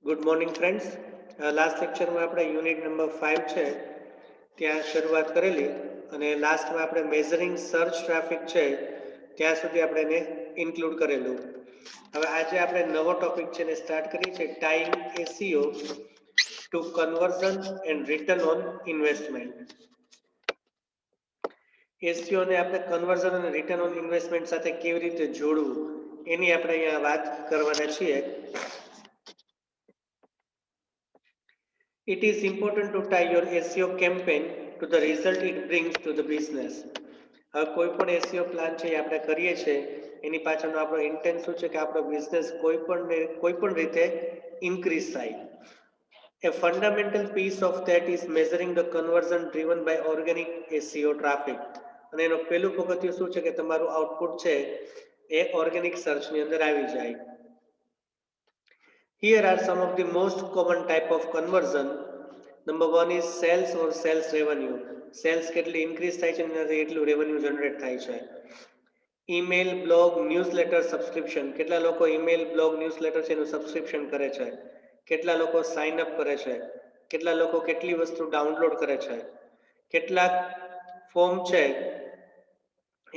Good morning friends. Last લેક્ચરમાં આપણે unit number 5 છે ત્યાં શરૂઆત કરેલી અને લાસ્ટમાં આપણે મેઝરિંગ સર્ચ ટ્રાફિક છે ત્યાં સુધી આપણે એને ઇન્ક્લુડ કરેલું. હવે આજે આપણે નવો ટોપિક છે ને સ્ટાર્ટ કરીએ છીએ, time SEO to conversion and return on investment. એસીઓને આપણે કન્વર્ઝન અને રિટર્ન ઓન ઇન્વેસ્ટમેન્ટ સાથે કેવી રીતે જોડવું એની આપણે અહીંયા વાત કરવાના છીએ. It is important to tie your SEO campaign to the result it brings to the business. હવે કોઈ પણ SEO પ્લાન છે આપણે કરીએ છીએ એની પાછળનો આપણો ઇન્ટેન્ટ શું છે કે આપણો બિઝનેસ કોઈ પણ રીતે ઇન્ક્રીઝ થાય. A fundamental piece of that is measuring the conversion driven by organic SEO traffic. અને એનો પહેલું પગથિયું શું છે કે તમારું આઉટપુટ છે એ ઓર્ગેનિક સર્ચની અંદર આવી જાય. Here are some of the most common type of conversion. Number one is sales or sales revenue. Sales કેટલી increase થાય છે અને એટલું revenue generate થાય છે. Email, blog, newsletter subscription. કેટલા લોકો ઈમેલ, બ્લોગ, ન્યૂઝલેટર છે એનું સબસ્ક્રિપ્શન કરે છે. કેટલા લોકો સાઇન અપ કરે છે. કેટલા લોકો કેટલી વસ્તુ ડાઉનલોડ કરે છે. કેટલાક ફોર્મ છે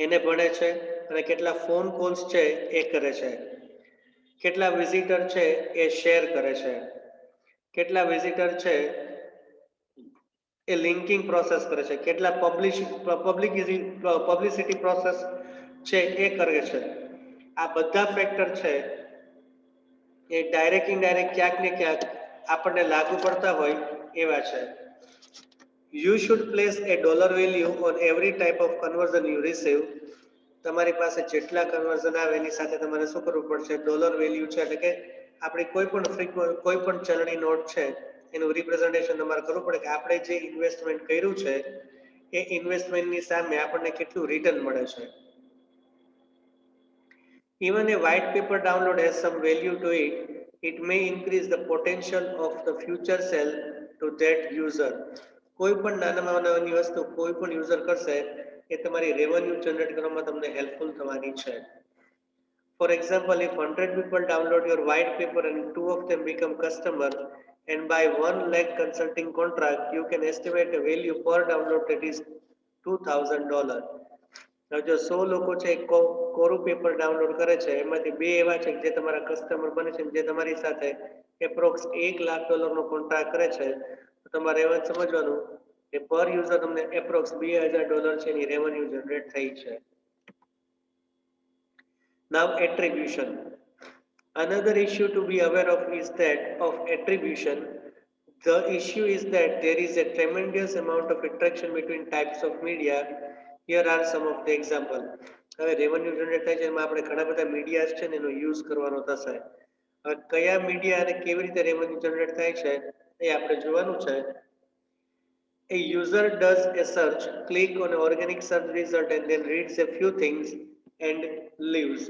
એને ભણે છે અને કેટલા ફોન કોલ્સ છે એ કરે છે. કેટલા વિઝિટર છે એ શેર કરે છે. કેટલા વિઝિટર છે એ લિંકિંગ પ્રોસેસ કરે છે. કેટલા પબ્લિસિટી પ્રોસેસ છે એ કરે છે. આ બધા ફેક્ટર છે એ ડાયરેક્ટ ઇનડાયરેક્ટ ક્યાંક ને ક્યાંક આપણને લાગુ પડતા હોય એવા છે. You should place a dollar value on every type of conversion you receive. તમારી પાસે જેટલા કન્વર્ઝન આવે એની સાથે તમારે શું કરવું પડશે? ડોલર વેલ્યુ છે એટલે કે આપણી કોઈ પણ ચલણી નોટ છે એનું રિપ્રેઝન્ટેશન તમારે કરવું પડે કે આપણે જે ઇન્વેસ્ટમેન્ટ કર્યું છે એ ઇન્વેસ્ટમેન્ટની સામે આપણને કેટલું રિટર્ન મળે છે. Even a white paper download has some value to it. It may increase the potential of the future sale to that user. કોઈ પણ નાનામાં નાની વસ્તુ કોઈ પણ યુઝર કરશે એ તમારી રેવન્યુ જનરેટ કરવામાં તમને હેલ્પફુલ થવાની છે. For example, if 100 people download your white paper and 2 of them become customer and buy 1 lakh consulting contract, you can estimate a value per download that is $2,000. જો 100 લોકો છે કોરું પેપર ડાઉનલોડ કરે છે એમાંથી બે એવા છે જે તમારા કસ્ટમર બને છે જે તમારી સાથે એપ્રોક્સ $1,00,000નો કોન્ટ્રાક્ટ કરે છે તો તમારે એવા સમજવાનું કે પર યુઝર તમને એપ્રોક્સ $2,000 છે એની રેવન્યુ જનરેટ થઈ છે. Now attribution. Another issue to be aware of is that of attribution. The issue is that there is a tremendous amount of attraction between types of media. Here are some of the example. હવે revenue generate થાય છે એમાં આપણે ઘણા બધા મીડિયાસ છે ને એનો યુઝ કરવાનો થશે. હવે કયા મીડિયા અને કેવી રીતે રેવન્યુ જનરેટ થાય છે એ આપણે જોવાનું છે. A user does a search, click on an organic search result and then reads a few things and leaves.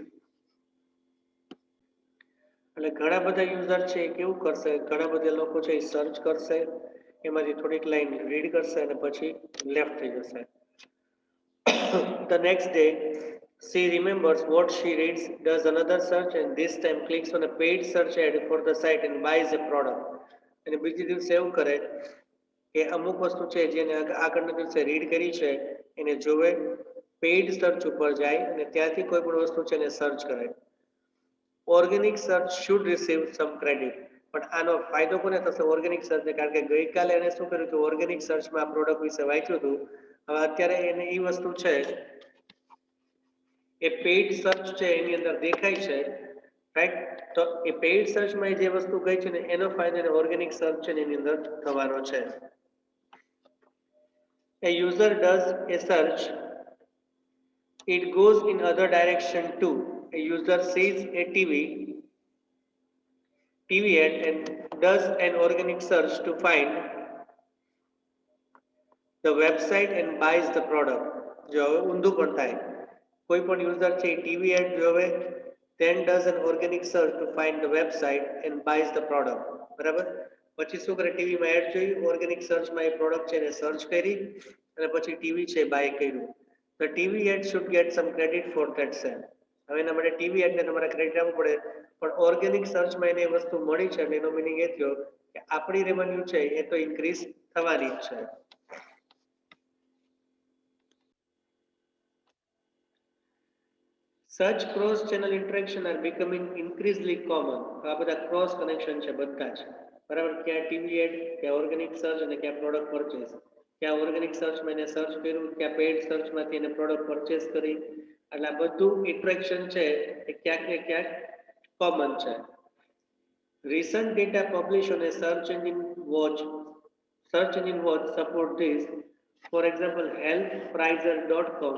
એટલે ઘણા બધા યુઝર છે એ કેવું કરશે, ઘણા બધા લોકો છે એ સર્ચ કરશે, એમાંથી થોડીક લાઈન રીડ કરશે અને પછી લેફ્ટ થઈ જશે. The next day she remembers what she reads, does another search and this time clicks on a paid search ad for the site and buys a product. અને બીજી દિવસે એવું કરે કે અમુક વસ્તુ છે જેને આગળના દિવસે રીડ કરી છે એને જોવે, પેઇડ સર્ચ ઉપર જાય અને ત્યાંથી કોઈ પણ વસ્તુ છે એને સર્ચ કરે. Organic search should receive some credit. પણ આનો ફાયદો કોને થશે? ઓર્ગેનિક સર્ચને. કારણ કે ગઈકાલે એને શું કર્યું હતું? ઓર્ગેનિક સર્ચમાં આ પ્રોડક્ટ વિશે વાંચ્યું હતું. હવે અત્યારે એને એ વસ્તુ છે એ પેઇડ સર્ચ છે એની અંદર દેખાય છે, રાઈટ? તો એ પેઇડ સર્ચમાં જે વસ્તુ ગઈ છે ને એનો ફાયદો એને ઓર્ગેનિક સર્ચ છે એની અંદર થવાનો છે. A user does a search, it goes in other direction too. A user sees a TV ad and does an organic search to find the website and buys the product. જો હવે ઊંધું પણ થાય, કોઈ પણ યુઝર છે TV add જોવે, then does an organic search to find the website and buys the product. બરાબર? પછી શું કરે? ટીવીમાં એડ જોઈ, ઓર્ગેનિક સર્ચમાં એ પ્રોડક્ટ છે એને સર્ચ કરી અને પછી ટીવી છે બાય કર્યું. The TV ad should get some credit for that sale. હવે એના માટે ટીવી એટલે તમારે ક્રેડિટ આપવું પડે, પણ ઓર્ગેનિક સર્ચમાં એને એ વસ્તુ મળી છે એટલે એનો મિનિંગ એ થયો કે આપણી રેવન્યુ છે એ તો ઇન્ક્રીઝ થવાની જ છે. Such cross-channel interaction are becoming increasingly common. આ બધા ક્રોસ કનેક્શન છે બધા જ, બરાબર. ક્યાં ટીવી એડ, ક્યાં ઓર્ગેનિક સર્ચ અને ક્યાં પ્રોડક્ટ પરચેસ. ક્યાં ઓર્ગેનિક સર્ચમાં એને સર્ચ કર્યું, ક્યાં પેઇડ સર્ચમાંથી એને પ્રોડક્ટ પરચેસ કરી. એટલે આ બધું ઇન્ટરેક્શન છે એ ક્યાંક ને ક્યાંક કોમન છે. Recent data published on a search engine watch support this. For example, healthpricer.com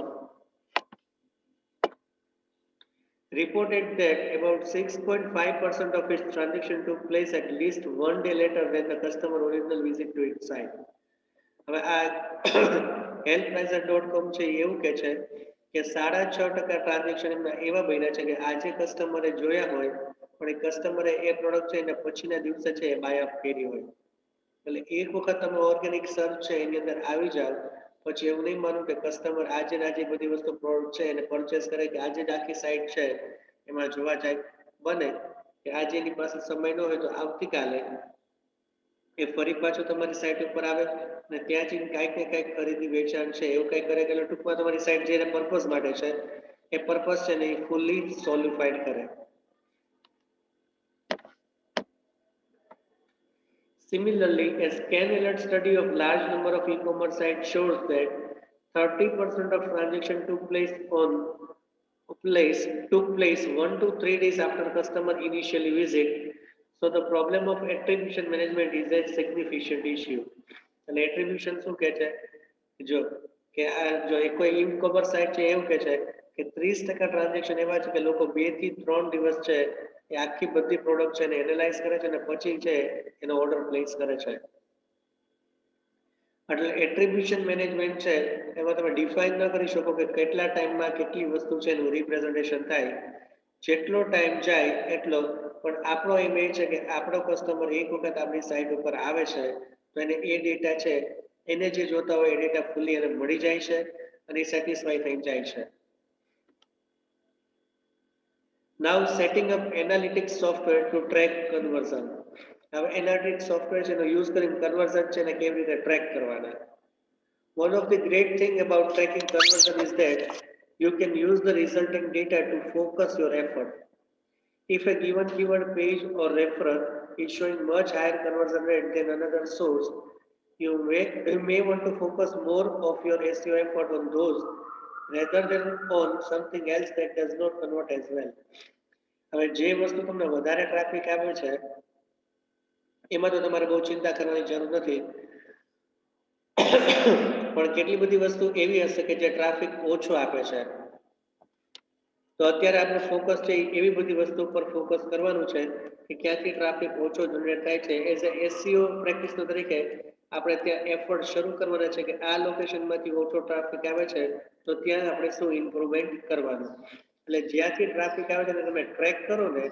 reported that about 6.5% of its transactions took place at least one day later than the customer original visit to its site. હવે આ healthpricer.com છે એવું કે છે કે 6.5% transaction એમના એવા બન્યા છે કે આજે કસ્ટમરે જોયા હોય પણ એ કસ્ટમરે એ પ્રોડક્ટ છે એના પછીના દિવસે છે એ બાય અપ કરી હોય. એટલે એક વખત તમે ઓર્ગેનિક સર્ચ છે એની અંદર આવી જાવ પછી એવું નહીં માનું કે કસ્ટમર આજે બધી વસ્તુ પ્રોડક્ટ છે એને પરચેસ કરે કે આજે જ આખી સાઇટ છે એમાં જોવા જાય. બને કે આજે એની પાસે સમય ન હોય તો આવતીકાલે એ ફરી પાછું તમારી સાઇટ ઉપર આવે અને ત્યાં જઈને કાંઈક ને કાંઈક ખરીદી વેચાણ છે એવું કંઈક કરે કે ટૂંકમાં તમારી સાઇટ જે પર્પઝ માટે છે એ પર્પઝ છે ને એ ફૂલ્લી સોલિફાઈડ કરે. Similarly, a scan alert study of large number of e-commerce sites shows that 30% of transactions took place 1 to 3 days after customer initially visit. So the problem of attribution management is a significant issue. અને attribution શું કહે છે જો કે આ જો કોઈ e-commerce site છે એવું કહે છે કે 30% ટ્રાન્ઝેક્શન એવા છે કે લોકો 2 થી 3 દિવસ છે એ આખી બધી પ્રોડક્ટ છે એને એનાલાઇઝ કરે છે અને પછી છે એનો ઓર્ડર પ્લેસ કરે છે. એટલે એટ્રીબ્યુશન મેનેજમેન્ટ છે એમાં તમે ડિફાઇન ન કરી શકો કે કેટલા ટાઈમમાં કેટલી વસ્તુ છે એનું રિપ્રેઝન્ટેશન થાય. જેટલો ટાઈમ જાય એટલો, પણ આપણો એમ એ છે કે આપણો કસ્ટમર એક વખત આપણી સાઇટ ઉપર આવે છે તો એને એ ડેટા છે એને જે જોતા હોય એ ડેટા ફૂલી એને મળી જાય છે અને સેટિસ્ફાઈ થઈ જાય છે. Now setting up analytics software to track conversion. હવે એનાલિટિક્સ સોફ્ટવેર છે એનો યુઝ કરીને કન્વર્ઝન છે એને કેવી રીતે ટ્રેક કરવાના. One of the great thing about tracking conversion is that you can use the resulting data to focus your effort. If a given keyword page or referral is showing much higher conversion rate than another source, you may want to focus more of your SEO effort on those rather than on something else that does not convert as well. હવે જે વસ્તુ તમને વધારે traffic આવે છે એમાં તો તમારે બહુ ચિંતા કરવાની જરૂર નથી, પણ કેટલી બધી વસ્તુ એવી હશે કે જે ટ્રાફિક ઓછો આપે છે. તો અત્યારે આપણે ફોકસ છે એવી બધી વસ્તુ પર ફોકસ કરવાનું છે કે ક્યાંથી ટ્રાફિક ઓછો જનરેટ થાય છે. એઝ એ એસઈઓ પ્રેક્ટિસનો તરીકે આપણે ત્યાં એફર્ટ શરૂ કરવાના છે કે આ લોકેશનમાંથી ઓછો ટ્રાફિક આવે છે તો ત્યાં આપણે શું ઇમ્પ્રુવમેન્ટ કરવાનું. એટલે જ્યાંથી ટ્રાફિક આવે છે ને તમે ટ્રેક કરો ને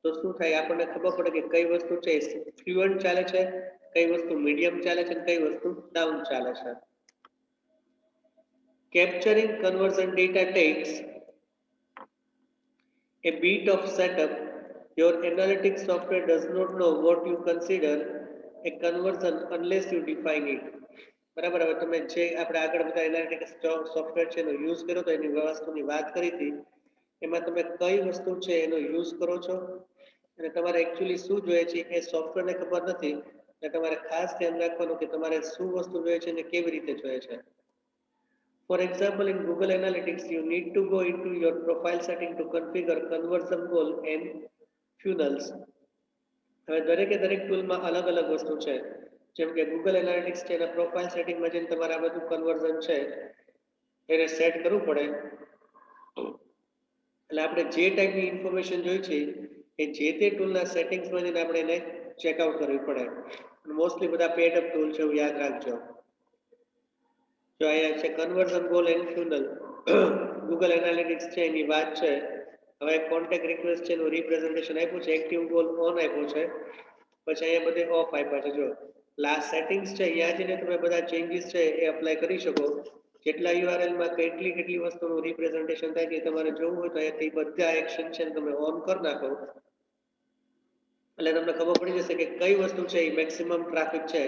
તો શું થાય આપણને ખબર પડે કે કઈ વસ્તુ છે ફ્લુઅન્ટ ચાલે છે, કઈ વસ્તુ મીડિયમ ચાલે છે, કઈ વસ્તુ ડાઉન ચાલે છે. Capturing conversion data takes a bit of setup. Your analytics software does not know what you consider a conversion unless you define it. બરાબર. હવે તમે જે આપણે આગળ બધા એનાલિટિક્સ સોફ્ટવેર છે એનો યુઝ કર્યો તો એની વસ્તુની વાત કરી હતી એમાં તમે કઈ વસ્તુ છે એનો યુઝ કરો છો અને તમારે એકચ્યુઅલી શું જોઈએ છે એ સોફ્ટવેરને ખબર નથી એટલે તમારે ખાસ ધ્યાન રાખવાનું કે તમારે શું વસ્તુ જોઈએ છે અને કેવી રીતે જોઈએ છે. For example, in Google Analytics, you need to go into your profile setting to configure conversion goal and funnels. હવે દરેકે દરેક ટૂલમાં અલગ અલગ વસ્તુ છે. જેમ કે Google Analytics છે એના પ્રોફાઇલ સેટિંગમાં જઈને તમારે આ બધું કન્વર્ઝન છે એને સેટ કરવું પડે. એટલે આપણે જે ટાઈપની ઇન્ફોર્મેશન જોઈ છે એ જે તે ટૂલના સેટિંગ્સમાં જઈને આપણે એને ચેકઆઉટ કરવી પડે. મોસ્ટલી બધા પેડ અપ ટૂલ છે એવું યાદ રાખજો. જો અહીંયા છે conversion goal and funnel. Google Analytics છે એની વાત છે. હવે કોન્ટેક્ટ રિક્વેસ્ટ છે એનું રિપ્રેઝન્ટેશન આપ્યું છે, એક્ટિવ ગોલ ઓન આપ્યો છે, પછી અહીંયા બધે ઓફ આપ્યા છે. જો લાસ્ટ સેટિંગ્સ છે અહીંયા જઈને તમે બધા ચેન્જીસ છે એ અપ્લાય કરી શકો જેટલા URL માં કેટલી કેટલી વસ્તુનું રિપ્રેઝન્ટેશન થાય છે તમારે જોવું હોય તો અહીંયાથી બધા એક્શન છે તમે ઓન કરી નાખો એટલે તમને ખબર પડી જશે કે કઈ વસ્તુ છે એ મેક્સિમમ ટ્રાફિક છે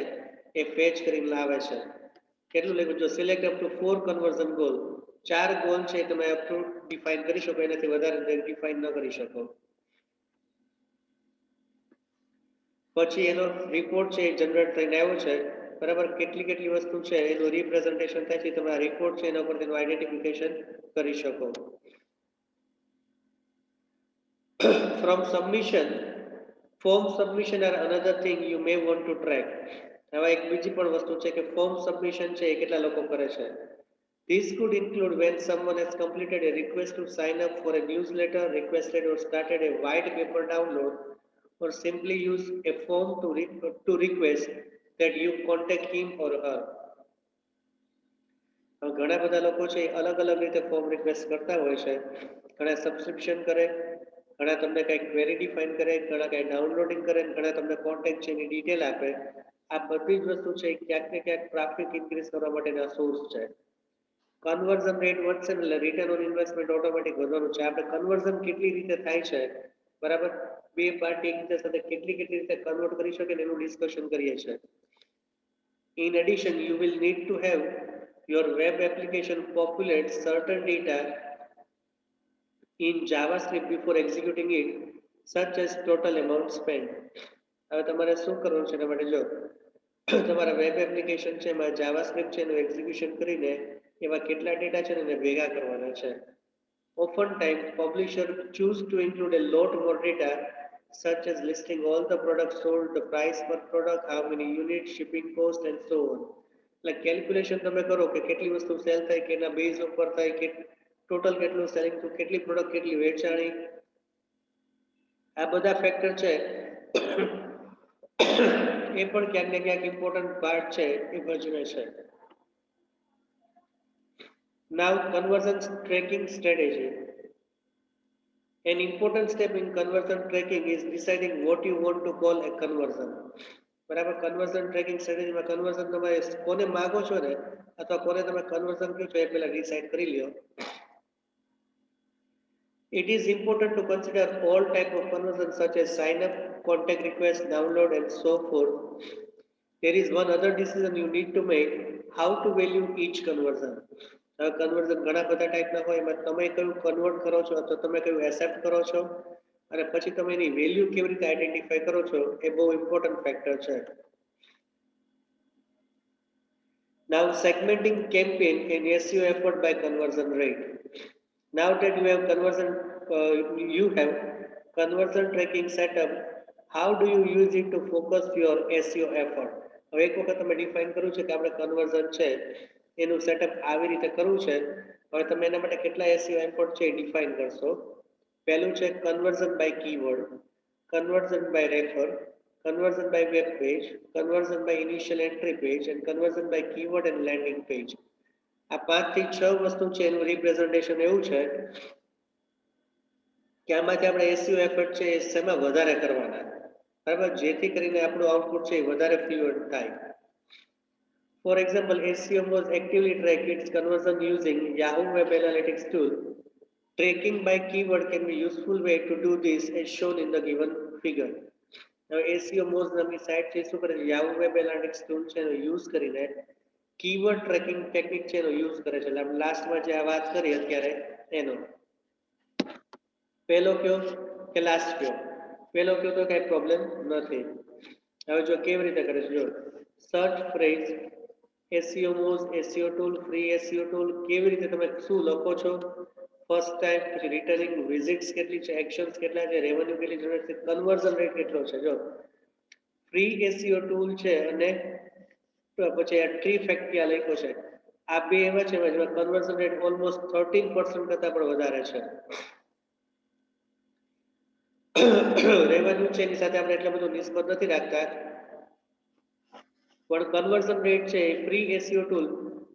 એ ફેચ કરીને લાવે છે કેટલું લખ્યું જો select up to 4 conversion goal 4 goal છે તમે અપ ટુ ડિફાઇન કરી શકો એનાથી વધારે ડિફાઇન ન કરી શકો પછી એનો રિપોર્ટ છે જનરેટ થઈને આવ્યો છે બરાબર કેટલી કેટલી વસ્તુ છે એનું રિપ્રેઝન્ટેશન થાય છે તમે આ રિપોર્ટ છે એના પર તેનું આઈડેન્ટિફિકેશન કરી શકો from submission form submission are another thing you may want to track હવે એક બીજી પણ વસ્તુ છે કે ફોર્મ સબમિશન છે એ કેટલા લોકો કરે છે this could include when someone has completed a request to sign up for a newsletter requested or started a white paper download or simply use a form to request that you contact him or her ઘણા બધા લોકો છે અલગ અલગ રીતે form request કરતા હોય છે ઘણા સબસ્ક્રિપ્શન કરે ઘણા તમને કંઈક ક્વેરી ડિફાઇન કરે ઘણા કંઈ ડાઉનલોડિંગ કરે ઘણા તમને કોન્ટેક્ટ છે એની ડિટેલ આપે આ બધી જ વસ્તુ છે ક્યાંક ને ક્યાંક ટ્રાફિક ઇન્ક્રીઝ કરવા માટેના સોર્સ છે કન્વર્ઝન રેટ વધશે એટલે રિટર્ન ઓન ઇન્વેસ્ટમેન્ટ ઓટોમેટિક વધવાનું છે આપણે કન્વર્ઝન કેટલી રીતે થાય છે બરાબર બે પાર્ટી એકબીજા સાથે કેટલી કેટલી રીતે કન્વર્ટ કરી શકે એનું ડિસ્કશન કરીએ છીએ in addition you will need to have your web application populate certain data in JavaScript before executing it, such as total amount spent. હવે તમારે શું કરવાનું છે એના માટે જો તમારા વેબ એપ્લિકેશન છે એમાં જાવાસ્ક્રિપ્ટ છે એનું એક્ઝિક્યુશન કરીને એમાં કેટલા ડેટા છે એને ભેગા કરવાના છે often time publisher choose to include a lot more data such as listing all the products sold, the price per product, how many units, shipping cost and so on. એટલે calculation તમે કરો કે કેટલી વસ્તુ સેલ થાય કે એના base ઉપર થાય કે ટોટલ કેટલું સેલિંગ થયું કેટલી પ્રોડક્ટ કેટલી વેચાણી આ બધા ફેક્ટર છે એ પણ ક્યાંક ને ક્યાંક ઇમ્પોર્ટન્ટ પાર્ટ છે એ ભજવે છે now conversion tracking strategy An important step in conversion tracking is deciding what you want to call a conversion. બરાબર કન્વર્ઝન ટ્રેકિંગ સ્ટ્રેટેજીમાં કન્વર્ઝન તમે કોને માંગો છો ને અથવા કોને તમે કન્વર્ઝન કહો છો એ પહેલા ડિસાઇડ કરી લ્યો It is important to consider all type of conversion such as sign up, contact request, download and so forth. There is one other decision you need to make how to value each conversion. Conversion ઘણા બધા ટાઈપના હોય એમાં તમે કયું convert કરો છો અથવા તમે કયું એક્સેપ્ટ કરો છો અને પછી તમે એની વેલ્યુ કેવી રીતે આઈડેન્ટિફાઈ કરો છો એ બહુ ઇમ્પોર્ટન્ટ ફેક્ટર છે Now segmenting campaign and SEO effort by conversion rate. Now that you have conversion tracking setup, how do you use it to focus your SEO effort? હવે એક વખત તમે ડિફાઇન કર્યું છે કે આપણે કન્વર્ઝન છે એનું સેટઅપ આવી રીતે કરવું છે હવે તમે એના માટે કેટલા SEO એફર્ટ છે એ ડિફાઇન કરશો પહેલું છે conversion by keyword conversion by refer conversion by web page, conversion by initial entry page and conversion by keyword and landing page. આ 5 થી 6 વસ્તુ છે એનું રિપ્રેઝન્ટેશન એવું છે કે આમાંથી આપણે SEO એફર્ટ છે એ શેમાં વધારે કરવાના બરાબર જેથી કરીને આપણું આઉટપુટ છે એ વધારે ફ્લુઅન્ટ થાય For example, SEO was actively track its conversion using Yahoo Web Analytics tool. Tracking by keyword can be a useful way to do this as shown in the given figure. Now, SEO Moz નામની site છે શું કરે છે Yahoo Web Analytics tool છે એનો use કરીને keyword tracking technique છે એનો યુઝ કરે છે એટલે આપણે લાસ્ટમાં જે આ વાત કરી અત્યારે એનો પહેલો કયો કે લાસ્ટ કયો પહેલો કયો તો કઈ પ્રોબ્લેમ નથી હવે જો કેવી રીતે કરે છે જો search phrase SEO Moz SEO tool free SEO tool કેવી રીતે તમે શું લખો છો ફર્સ્ટ ટાઈમ પછી રિટર્નિંગ વિઝિટ્સ કેટલી છે એક્શન્સ કેટલા છે રેવન્યુ કેટલી જનરેટ છે કન્વર્ઝન રેટ કેટલો છે જો ફ્રી SEO tool છે અને પછી આ ટ્રી ફેક્ટરી લખ્યો છે આ બે એવા છે જેમાં કન્વર્ઝન રેટ ઓલમોસ્ટ 13% કરતા પણ વધારે છે રેવન્યુ છે એની સાથે આપણે એટલા બધું નિસ્બત નથી રાખતા પણ કન્વર્ઝન રેટ છે ફ્રી SEO ટૂલ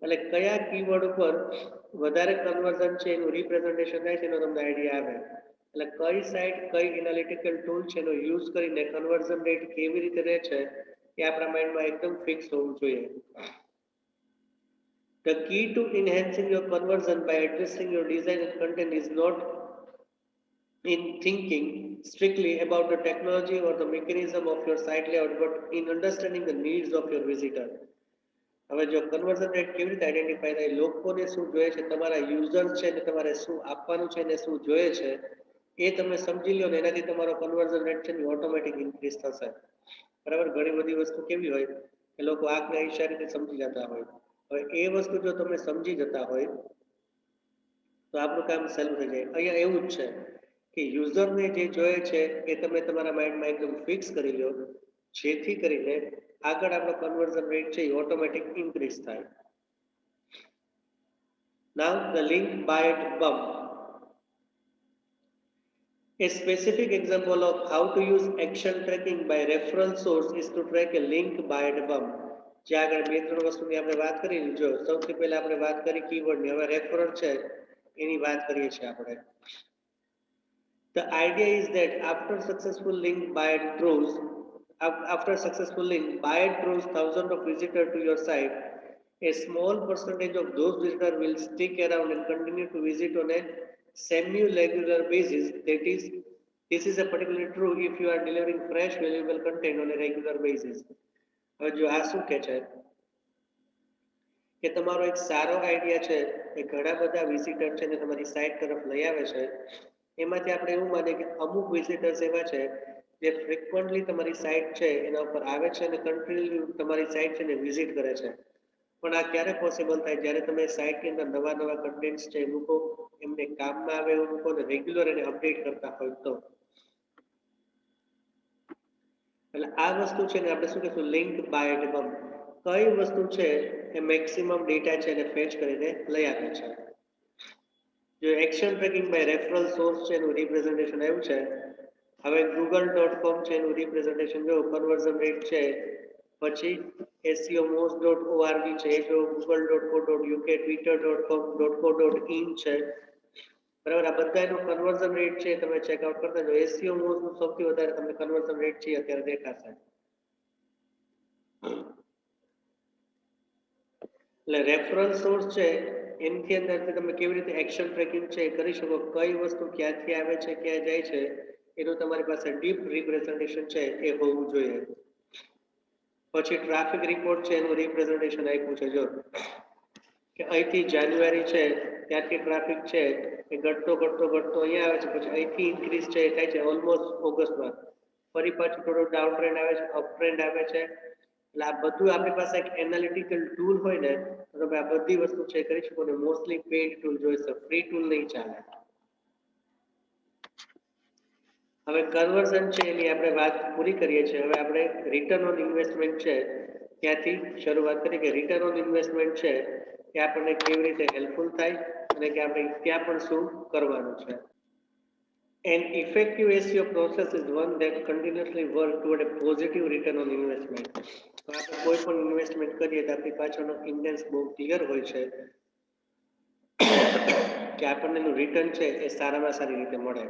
એટલે કયા કીવર્ડ ઉપર વધારે કન્વર્ઝન છે એનું રિપ્રેઝન્ટેશન થાય છે એનો તમને આઈડિયા આવે એટલે કઈ સાઇટ કઈ એનાલિટિકલ ટૂલ છે એનો યુઝ કરીને કન્વર્ઝન રેટ કેવી રીતે રહે છે એ આપણા માઇન્ડમાં એકદમ ફિક્સ હોવું જોઈએ The key to enhancing your conversion by addressing your design and content is not in thinking strictly about the technology or the mechanism of your site layout, but in understanding the needs of your visitor. હવે જો conversion rate કેવી રીતે identify થાય, લોકોને શું જોઈએ છે, તમારા યુઝર છે ને તમારે શું આપવાનું છે ને શું જોઈએ છે એ તમે સમજી લો ને એનાથી તમારો કન્વર્ઝન રેટ છે ને ઓટોમેટિક ઇન્ક્રીઝ થશે. બરાબર, ઘણી બધી વસ્તુ કેવી હોય કે લોકો આંખના ઈશારાથી સમજી જતા હોય. હવે એ વસ્તુ જો તમે સમજી જતા હોય તો આપણું કામ સહેલું થઈ જાય. અહીંયા એવું જ છે કે યુઝરને જે જોઈએ છે એ તમે તમારા માઇન્ડમાં એકદમ ફિક્સ કરી લો, જેથી કરીને આગળ આપણો કન્વર્ઝન રેટ છે એ ઓટોમેટિક ઇન્ક્રીઝ થાય. નાઉ the link bite bump. A specific example of how to use action tracking by referral source is to track a link byte bump. જે આગળ બે ત્રણ વસ્તુની આપણે વાત કરી, જો સૌથી પહેલા આપણે વાત કરી કીવર્ડની, હવે રેફરર છે એની વાત કરીએ છીએ આપણે. The idea is that after successful link byte draws thousands of visitors to your site, a small percentage of those visitors will stick around and continue to visit on a semi-regular basis. That is, this is a particularly true if you are delivering fresh, valuable content on a regular basis. હવે જો આ શું કહે છે કે તમારો એક સારો આઈડિયા છે એ ઘણા બધા વિઝિટર છે ને તમારી સાઇટ તરફ લઈ આવે છે. એમાંથી આપણે એવું માનીએ કે અમુક વિઝિટર્સ એવા છે જે ફ્રિકવન્ટલી તમારી સાઇટ છે એના ઉપર આવે છે અને કન્ટિન્યુ તમારી સાઇટ છે ને વિઝિટ કરે છે. પણ આ ક્યારે પોસિબલ થાય, જ્યારે તમે સાઇટની અંદર નવા નવા કન્ટેન્ટ્સ છે એ મૂકો, એમને કામમાં આવે એવું મૂકો ને રેગ્યુલર એને અપડેટ કરતા હોય તો. એટલે આ વસ્તુ છે ને આપણે શું કહીશું, લિંક બાયટ બમ્પ. કઈ વસ્તુ છે એ મેક્સિમમ ડેટા છે એને ફેચ કરીને લઈ આપે છે. જો action tracking by referral source છે એનું રિપ્રેઝન્ટેશન આવ્યું છે. હવે google.com છે એનું રિપ્રેઝન્ટેશન જો કન્વર્ઝન રેટ છે, પછી seomos.org છે, જો google.co.uk, twitter.com.co.in છે. બરાબર, આ બધાનું કન્વર્ઝન રેટ છે તમે ચેકઆઉટ કરતા જો. SEOMOS નું સૌથી વધારે તમને કન્વર્ઝન રેટ છે અત્યારે દેખાશે. એટલે રેફરલ સોર્સ છે એની અંદરથી તમે કેવી રીતે એક્શન ટ્રેકિંગ છે કરી શકો, કઈ વસ્તુ ક્યાંથી આવે છે ક્યાં જાય છે એનું તમારી પાસે ડીપ રિપ્રેઝન્ટેશન છે એ હોવું જોઈએ. પછી ટ્રાફિક રિપોર્ટ છે એનું રિપ્રેઝન્ટેશન આપ્યું છે જો કે અહીંથી જાન્યુઆરી છે ત્યાંથી ટ્રાફિક છે એ ઘટતો અહીંયા આવે છે, પછી અહીંથી ઇન્ક્રીઝ છે થાય છે ઓલમોસ્ટ ઓગસ્ટમાં, ફરી પાછું થોડો ડાઉન ટ્રેન્ડ આવે છે, અપ ટ્રેન્ડ આવે છે. એટલે આ બધું આપણી પાસે એક એનાલિટિકલ ટૂલ હોય ને તો તમે આ બધી વસ્તુ છે કરી શકો ને. મોસ્ટલી પેઇડ ટૂલ જોઈશે, ફ્રી ટૂલ નહીં ચાલે. હવે કન્વર્ઝન છે એની આપણે વાત પૂરી કરીએ છીએ. હવે આપણે રિટર્ન ઓન ઇન્વેસ્ટમેન્ટ છે ત્યાંથી શરૂઆત કરી કે રિટર્ન ઓન ઇન્વેસ્ટમેન્ટ છે કે આપણને કેવી રીતે હેલ્પફુલ થાય અને કે આપણે ત્યાં પણ શું કરવાનું છે. An effective SEO process is one that continuously works toward a positive return on investment. તો આપણે કોઈ પણ ઇન્વેસ્ટમેન્ટ કરીએ તો આપણી પાછળનો ઇન્ટેન્સ બહુ ક્લિયર હોય છે કે આપણને એનું રિટર્ન છે એ સારામાં સારી રીતે મળે.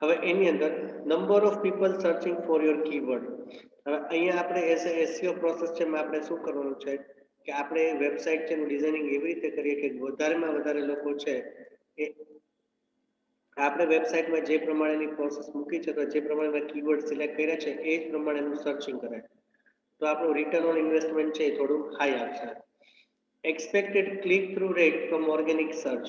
હવે એની અંદર number of people searching for your keyword. હવે અહીંયા આપણે એઝ એ એસઈઓ પ્રોસેસ છે એમાં આપણે શું કરવાનું છે કે આપણે વેબસાઇટ છે એનું ડિઝાઇનિંગ એવી રીતે કરીએ કે વધારેમાં વધારે લોકો છે એ આપણે વેબસાઇટમાં જે પ્રમાણેની પ્રોસેસ મૂકી છે તો જે પ્રમાણેના કીવર્ડ સિલેક્ટ કર્યા છે એ જ પ્રમાણેનું સર્ચિંગ કરે તો આપણું રિટર્ન ઓન ઇન્વેસ્ટમેન્ટ છે એ થોડું હાઈ આવશે. Expected click through rate from organic search.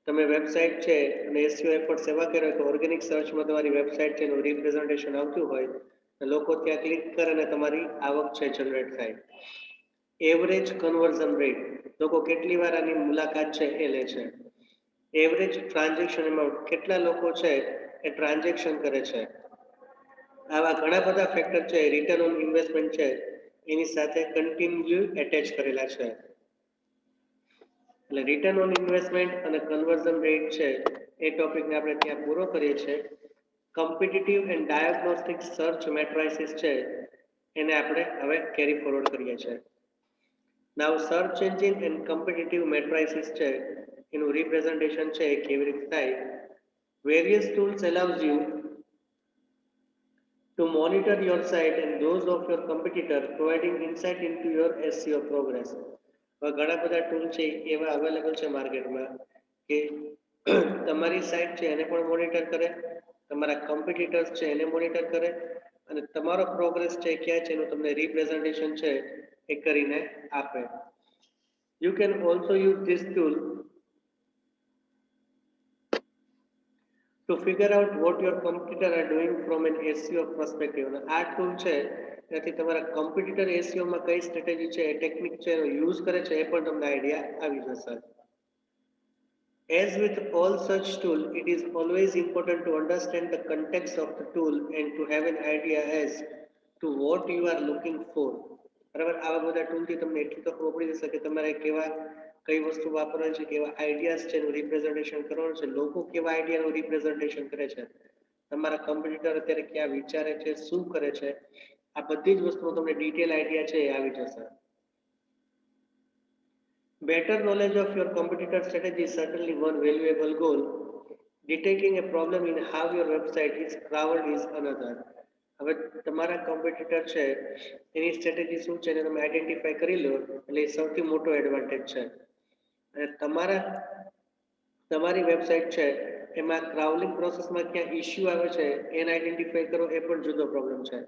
તમે વેબસાઇટ છે અને એસઈઓ એફર્ટ્સ એવા કર્યો કે ઓર્ગેનિક સર્ચમાં તમારી વેબસાઇટ છે એનું રિપ્રેઝન્ટેશન આવતું હોય તો લોકો ત્યાં ક્લિક કરે અને તમારી આવક છે જનરેટ થાય. એવરેજ કન્વર્ઝન રેટ, લોકો કેટલી વાર આની મુલાકાત છે એ લે છે. એવરેજ ટ્રાન્ઝેક્શન એમાઉન્ટ, કેટલા લોકો છે એ ટ્રાન્ઝેક્શન કરે છે. આવા ઘણા બધા ફેક્ટર છે રિટર્ન ઓન ઇન્વેસ્ટમેન્ટ છે એની સાથે કન્ટિન્યુ એટેચ કરેલા છે. એટલે રિટર્ન ઓન ઇન્વેસ્ટમેન્ટ અને કન્વર્ઝન રેટ છે એ ટોપિકને આપણે ત્યાં પૂરો કરીએ છીએ. કોમ્પિટિટિવ એન્ડ ડાયગ્નોસ્ટિક સર્ચ મેટ્રાઇસિસ છે એને આપણે હવે કેરી ફોરવર્ડ કરીએ છીએ. નાવ સર્ચ એન્જિન એન્ડ કોમ્પિટિટિવ મેટ્રાઇસિસ છે એનું રિપ્રેઝન્ટેશન છે કેવી રીતે થાય. Various tools allows you to to monitor your site and those of your competitor, providing insight into your SEO progress. ઘણા બધા ટૂલ છે એવા અવેલેબલ છે માર્કેટમાં કે તમારી સાઇટ છે એને પણ મોનિટર કરે, તમારા કોમ્પિટિટર્સ છે એને મોનિટર કરે અને તમારો પ્રોગ્રેસ છે ક્યાં છે એનું તમને રિપ્રેઝન્ટેશન છે એ કરીને આપે. You can also use this tool to figure out what your competitor are doing from an SEO perspective. આ ટૂલ છે ત્યાંથી તમારા કોમ્પિટિટર SEO માં કઈ સ્ટ્રેટેજી છે, ટેકનિક છે એનો યુઝ કરે છે એ પણ તમને આઈડિયા આવી જશે. As with all such tool, it is always important to understand the context of the tool and to have an idea as to what you are looking for. બરાબર, આવા બધા ટૂલથી તમને એટલું તો ખબર પડી જશે કે તમારે કેવા કઈ વસ્તુ વાપરવાની છે, કેવા આઈડિયાઝ છે એનું રિપ્રેઝન્ટેશન કરવાનું છે, લોકો કેવા આઈડિયાનું રિપ્રેઝન્ટેશન કરે છે, તમારા કોમ્પિટિટર અત્યારે ક્યાં વિચારે છે, શું કરે છે, આ બધી જ વસ્તુનો તમને ડિટેલ આઈડિયા છે એ આવી જશે. Better knowledge of your competitor strategy is certainly one valuable goal. Detecting a problem in how your website is crawled is another. હવે તમારા કોમ્પિટિટર છે એની સ્ટ્રેટેજી શું છે એને તમે આઈડેન્ટિફાઈ કરી લો એટલે એ સૌથી મોટો એડવાન્ટેજ છે. અને તમારી વેબસાઇટ છે એમાં ક્રાઉલિંગ પ્રોસેસમાં ક્યાં ઇશ્યુ આવે છે એને આઈડેન્ટિફાઈ કરો એ પણ જુદો પ્રોબ્લેમ છે.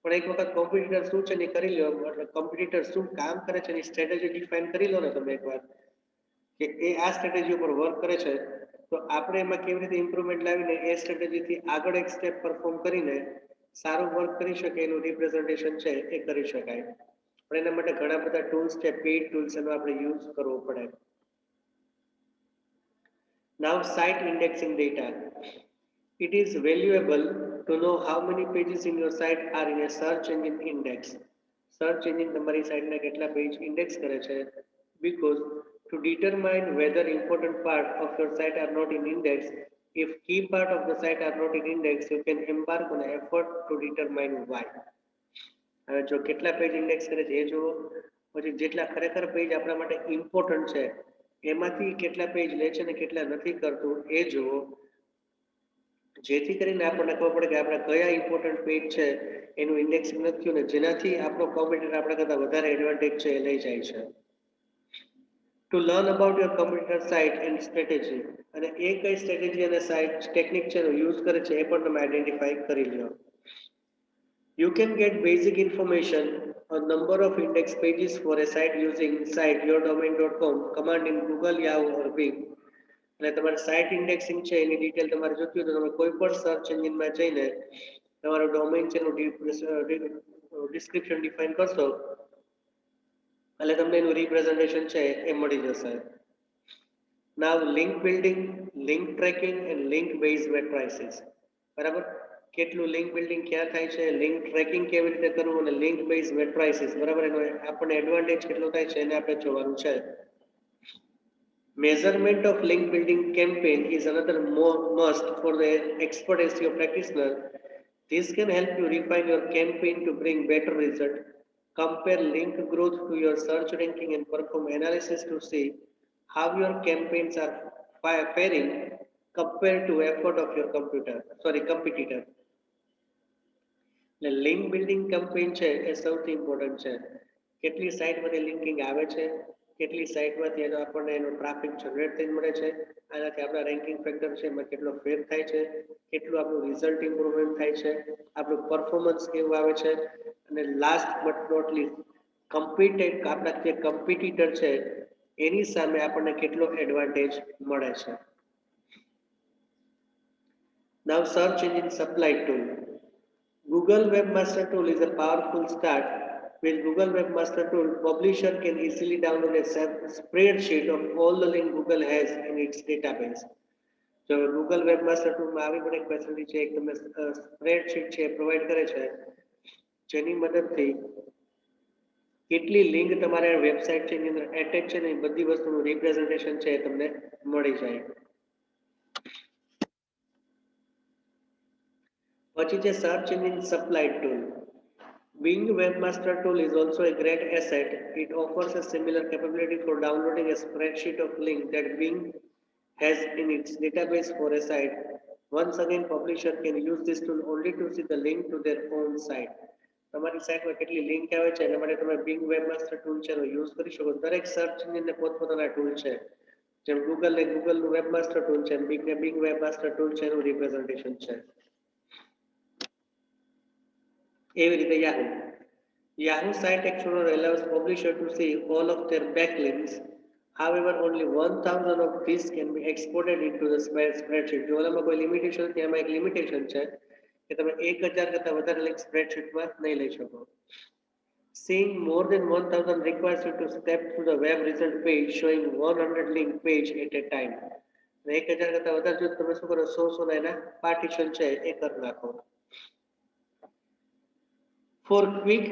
પણ એક વખત કોમ્પિટિટર શું છે એ કરી લો, એટલે કોમ્પિટિટર શું કામ કરે છે એની સ્ટ્રેટેજી ડિફાઇન કરી લો ને તમે એકવાર કે એ આ સ્ટ્રેટેજી ઉપર વર્ક કરે છે તો આપણે એમાં કેવી રીતે ઇમ્પ્રુવમેન્ટ લાવીને એ સ્ટ્રેટેજીથી આગળ એક સ્ટેપ પરફોર્મ કરીને સારું વર્ક કરી શકે એનું રિપ્રેઝન્ટેશન છે એ કરી શકાય. પણ એના માટે ઘણા બધા ટૂલ્સ છે, પેઇડ ટૂલ્સ એનો આપણે યુઝ કરવો પડે. Now, site indexing data. It is valuable to know how many pages in your site are in a search engine index. Search engine તમારી સાઇટના કેટલા પેજ ઇન્ડેક્સ કરે છે, because to determine whether important part of your site are not in index, if key part of the site are not in index, you can embark on an effort to determine why. હવે જો કેટલા page index કરે છે એ જુઓ, પછી જેટલા ખરેખર page આપણા માટે ઇમ્પોર્ટન્ટ છે એમાંથી કેટલા પેજ લે છે ને કેટલા નથી કરતું એ જુઓ, જેથી કરીને આપણને ખબર પડે કે આપણા કયા ઇમ્પોર્ટન્ટ પેજ છે એનું ઇન્ડેક્સિંગ નથી થયું ને જેનાથી આપણો કોમ્પિટિટર આપણા કરતાં વધારે એડવાન્ટેજ છે એ લઈ જાય છે. To learn about your competitor site and strategy, અને એ કઈ સ્ટ્રેટેજી અને સાઇટ ટેકનિક છે એનો યુઝ કરે છે એ પણ તમે આઈડેન્ટિફાઈ કરી લો. You can get basic information on number of index pages for a site using siteyourdomain.com command in Google, Yahoo or Bing. એટલે તમારે સાઇટ ઇન્ડેક્સિંગ છે એની ડિટેલ તમારે જોતી હોય તો તમે કોઈ પણ સર્ચ એન્જિનમાં જઈને તમારો ડોમેઇન છે એનું ડિસ્ક્રિપ્શન ડિફાઇન કરશો એટલે તમને એનું રિપ્રેઝન્ટેશન છે એ મળી જશે. Now, link building, link tracking and link based matrices. બરાબર, કેટલું લિંક બિલ્ડિંગ ક્યાં થાય છે, લિંક ટ્રેકિંગ કેવી રીતે કરવું અને લિંક બેઝ મેટ્રાઇસિસ, બરાબર, એનો આપણને એડવાન્ટેજ કેટલો થાય છે એને આપણે જોવાનું છે. Measurement of link building campaign is another must for the expert SEO practitioner. This can help you refine your campaign to bring better result. Compare link growth to your search ranking and perform analysis to see how your campaigns are faring compared to effort of your competitor. Link building campaign છે એ સૌથી important છે. કેટલી સાઇટમાંથી linking આવે છે, કેટલી સાઇટમાંથી એનો આપણને એનો ટ્રાફિક જનરેટ થઈને મળે છે, આનાથી આપણા રેન્કિંગ ફેક્ટર છે એમાં કેટલો ફેર થાય છે, કેટલું આપણું રિઝલ્ટ ઇમ્પ્રુવમેન્ટ થાય છે, આપણું પરફોર્મન્સ કેવું આવે છે, અને લાસ્ટ બટ નોટ લીસ્ટ આપણા જે કમ્પિટિટર છે એની સામે આપણને કેટલો એડવાન્ટેજ મળે છે. Now, search engine supply tool. Google Webmaster Tool is a powerful start. With Google Webmaster Tool, publisher can easily download a spreadsheet of all the links Google has in its database. So Google Webmaster Tool માં આવી પણ એક facility છે, એક તમને spreadsheet છે provide કરે છે જેની મદદથી કેટલી લિંક તમારા વેબસાઇટ છે એની અંદર એટેચ છે ને એ બધી વસ્તુનું રિપ્રેઝન્ટેશન છે એ તમને મળી જાય. પછી છે search engine supply tool. Bing Webmaster Tool is also a great asset. It offers a similar capability for downloading a spreadsheet of links that Bing has in its database for a site. Once again, publisher can use this tool only to see the link to their own site. તમારી સાઇટમાં કેટલી link આવે છે એના માટે તમે Bing વેબમાસ્ટર tool છે એનો use કરી શકો. દરેક સર્ચ એન્જિનને પોતપોતાના ટૂલ છે. જેમ ગૂગલ ને ગૂગલનું વેબમાસ્ટર ટૂલ છે, બિંગ ને બિંગ વેબમાસ્ટર ટૂલ છે, એનું રિપ્રેઝન્ટેશન છે. એવી રીતે Yahoo site explorer allows publisher to see all of their backlinks. However, only 1000 of these can be exported into the spreadsheet. જો ઓલામાં કોઈ લિમિટેશન છે, એમાં એક લિમિટેશન છે કે તમે 1000 કરતા વધારે લિંક સ્પ્રેડશીટમાં નહીં લઈ શકો. Seeing more than 1000 requires you to step through the web result page showing 100 link page at a time. 1000 કરતા વધારે જો તમે શું કરો 100 ના એના પાર્ટીશન છે એ કરી નાખો. For quick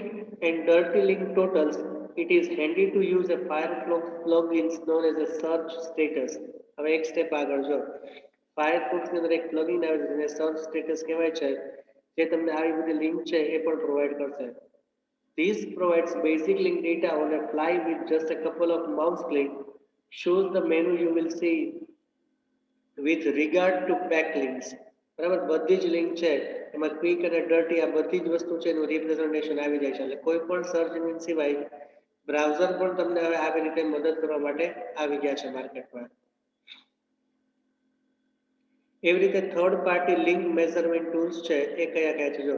and dirty link totals, it is handy to use a Firefox plugin known as a search status. હવે એક સ્ટેપ આગળ જો Firefox ની અંદર એક પ્લગઇન આવે છે જેને સર્ચ સ્ટેટસ કહેવાય છે, જે તમને આવી બધી લિંક છે એ પણ પ્રોવાઈડ કરશે. This provides basic link data on a fly with just a couple of mouse clicks, shows the menu you will see with regard to backlinks. બરાબર, બધી જ લિંક છે એમાં ક્વિક અને ડર્ટી આ બધી જ વસ્તુ છે એનું રિપ્રેઝન્ટેશન આવી જાય છે. એટલે કોઈ પણ સર્ચ એન્જિન સિવાય બ્રાઉઝર પણ તમને હવે આવી રીતે મદદ કરવા માટે આવી ગયા છે માર્કેટમાં. એવી રીતે third party link measurement tools છે એ કયા કયા છે જો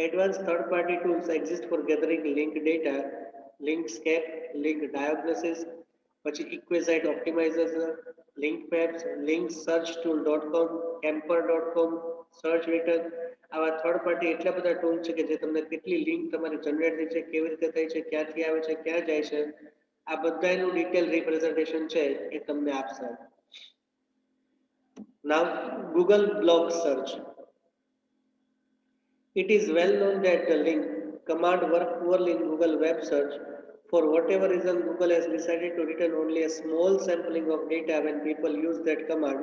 advance third party tools exist for gathering link data, Linkscape, link diagnosis, પછી exquisite optimisation, link પેપ્સ, linksearchtool.com, camper.com, સર્ચવેટર. આવા થર્ડ પાર્ટી એટલા બધા ટૂલ છે કે જે તમને કેટલી લિંક તમારી જનરેટ થઈ છે, કેવી રીતે થઈ છે, ક્યાંથી આવે છે, ક્યાં જાય છે, આ બધાનું ડિટેલ રિપ્રેઝન્ટેશન છે એ તમને આપશે. Now, Google Blog Search. It is well known that the link command work poorly in Google Web Search. For whatever reason, Google has decided to return only a small sampling of data when people use that command.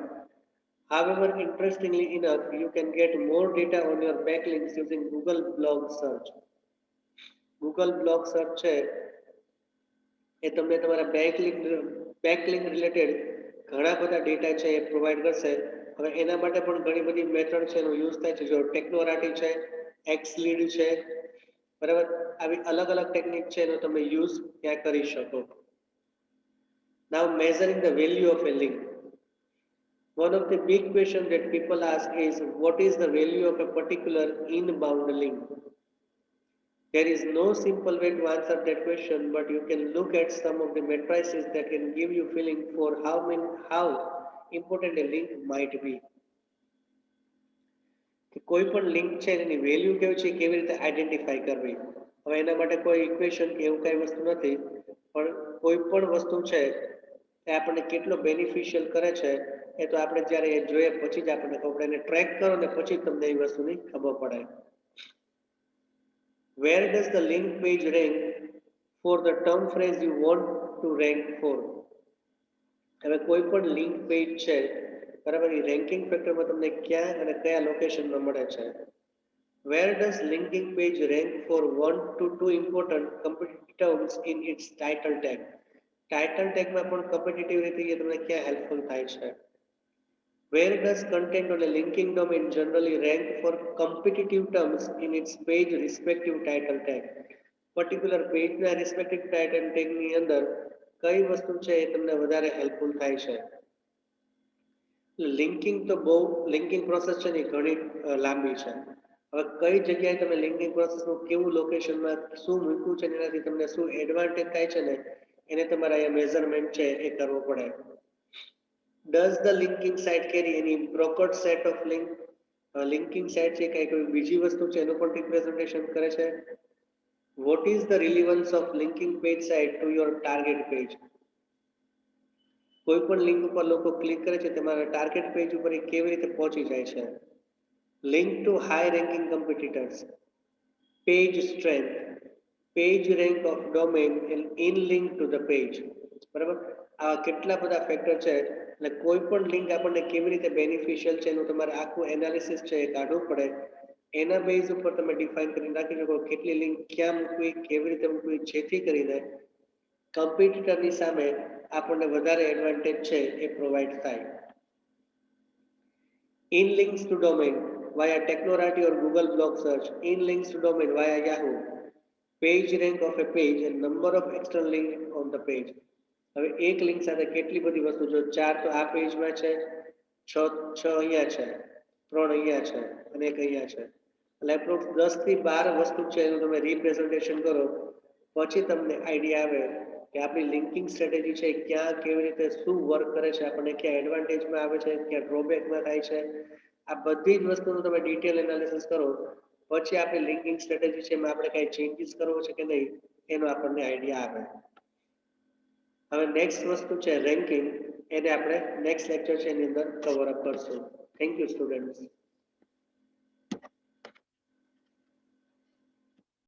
However, interestingly enough, you can get more data on your backlinks using Google Blog Search. Google Blog Search છે એ તમને તમારા બેકલિંક related ઘણા બધા data છે એ provide કરશે. હવે એના માટે પણ ઘણી બધી મેથડ છે એનો યુઝ થાય છે. જો ટેકનોરાટી છે, એક્સલીડ છે, બરાબર, આવી અલગ અલગ ટેકનિક છે એનો તમે યુઝ ત્યાં કરી શકો. Now, measuring the value of a link. One of the big questions that people ask is, what is the value of a particular inbound link? There is no simple way to answer that question, but you can look at some of the matrices that can give you feeling for how important a link might be. કોઈ પણ link છે એની value કેવી છે કેવી રીતે identify કરવી. હવે એના માટે કોઈ ઇક્વેશન કે એવું કઈ વસ્તુ નથી, પણ કોઈ પણ વસ્તુ છે એ આપણને કેટલો બેનિફિશિયલ કરે છે એ તો આપણે જ્યારે એ જોઈએ પછી જ આપણને ખબર પડે. એને ટ્રેક કરો ને પછી તમને એ વસ્તુની ખબર પડે. Where does the link page rank for the term phrase you want to rank for? હવે કોઈ પણ લિંક પેજ છે બરાબર, એ રેન્કિંગ ફેક્ટરમાં તમને ક્યાં અને કયા લોકેશનમાં મળે છે. Where does linking page rank for 1 to 2 important competitive terms in its title tag? Title tagમાં પણ competitive રીતે એ તમને ક્યાં હેલ્પફુલ થાય છે. Where does content on a linking domain generally rank for competitive terms in its page respective title tag? Particular page ના respective title tag ની અંદર કઈ વસ્તુ છે એ તમને વધારે હેલ્પફુલ થાય છે. લિંકિંગ તો બહુ લિંકિંગ પ્રોસેસ છે ને ઘણી લાંબી છે. હવે કઈ જગ્યાએ તમે લિંકિંગ પ્રોસેસનું કેવું લોકેશનમાં શું મૂક્યું છે એનાથી તમને શું એડવાન્ટેજ થાય છે ને એને તમારે અહીંયા મેઝરમેન્ટ છે એ કરવો પડે. Does the linking site carry any brokered set of link? Linking site છે કઈ કોઈ બીજી વસ્તુ છે એનું પણ રિપ્રેઝન્ટેશન કરે છે. What is the relevance of linking page site to your target page? કોઈ પણ લિંક ઉપર લોકો ક્લિક કરે છે તમારા ટાર્ગેટ પેજ ઉપર એ કેવી રીતે પહોંચી જાય છે. Link to high ranking competitors, page strength, page rank of domain and in link to the page. બરાબર, આ કેટલા બધા ફેક્ટર છે એટલે કોઈ પણ લિંક આપણને કેવી રીતે બેનિફિશિયલ છે એનું તમારે આખું એનાલિસિસ છે એ કાઢવું પડે. એના બેઝ ઉપર તમે ડિફાઇન કરીને રાખી શકો કેટલી લિંક ક્યાં મૂકવી, કેવી રીતે મૂકવી, જેથી કરીને કમ્પિટિટરની સામે આપણને વધારે એડવાન્ટેજ છે એ પ્રોવાઈડ થાય. in links to domain via Technorati or Google Blog search, in links to domain via Yahoo, page rank of a page and number of external link on the page. હવે એક link સાથે કેટલી બધી વસ્તુ, જો 4 તો આ પેજમાં છે, 6 અહીંયા છે, 3 અહીંયા છે અને 1 અહીંયા છે, એટલે એપ્રોક્સ 10 થી 12 વસ્તુ છે એનું તમે રિપ્રેઝન્ટેશન કરો, પછી તમને આઈડિયા આવે કે આપણી લિંકિંગ સ્ટ્રેટેજી છે ક્યાં કેવી રીતે શું વર્ક કરે છે, આપણને ક્યાં એડવાન્ટેજમાં આવે છે, ક્યાં ડ્રોબેકમાં થાય છે, આ બધી જ વસ્તુનું તમે ડિટેલ એનાલિસિસ કરો, પછી આપણી લિંકિંગ સ્ટ્રેટેજી છે એમાં આપણે કાંઈ ચેન્જીસ કરવો છે કે નહીં એનો આપણને આઈડિયા આવે. હવે નેક્સ્ટ વસ્તુ છે રેન્કિંગ, એને આપણે નેક્સ્ટ લેક્ચર છે એની અંદર કવર અપ કરશું. Thank you students.